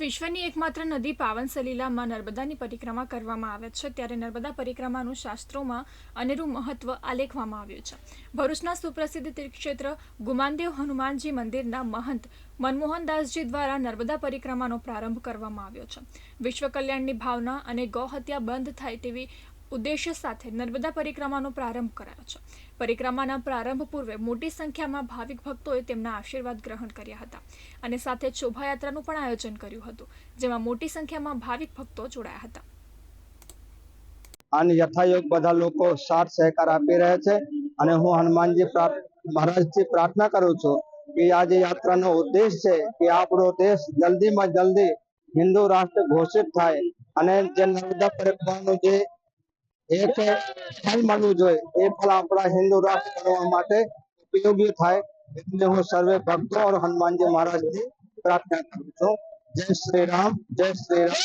વિશ્વની એકમાત્ર નદી પાવન સલીલામાં નર્મદાની પરિક્રમા કરવામાં આવે છે, ત્યારે નર્મદા પરિક્રમાનું શાસ્ત્રોમાં અનેરું મહત્વ આલેખવામાં આવ્યું છે. ભરૂચના સુપ્રસિદ્ધ તીર્થક્ષેત્ર ગુમાનદેવ હનુમાનજી મંદિરના મહંત મનમોહનદાસજી દ્વારા નર્મદા પરિક્રમાનો પ્રારંભ કરવામાં આવ્યો છે. વિશ્વ કલ્યાણની ભાવના અને ગૌહત્યા બંધ થાય તેવી ઉદ્દેશ્ય સાથે નર્મદા પરિક્રમાનો પ્રારંભ કરાયો છે. પરિક્રમાના પ્રારંભ પૂર્વે મોટી સંખ્યામાં ભાવિક ભક્તોએ તેમના આશીર્વાદ ગ્રહણ કર્યા હતા અને સાથે શોભાયાત્રાનું પણ આયોજન કર્યું હતું, જેમાં મોટી સંખ્યામાં ભાવિક ભક્તો જોડાયા હતા. અને યથાયોગ બધા લોકો સાથ સહકાર આપી રહ્યા છે અને હું હનુમાનજી મહારાજથી પ્રાર્થના કરું છું કે આ જે યાત્રાનો ઉદ્દેશ છે કે આપણો દેશ જલ્દીમાં જલ્દી હિન્દુ રાષ્ટ્ર ઘોષિત થાય અને જે નર્મદા પરિક્રમાનું જે એક ફળ મળવું જોઈએ એ ફળ આપણા હિન્દુ રાષ્ટ્ર બનવા માટે ઉપયોગી થાય, એટલે હું સર્વે ભક્તો और હનુમાનજી મહારાજની પ્રાર્થના કરું છું. જય શ્રી રામ, જય શ્રી રામ.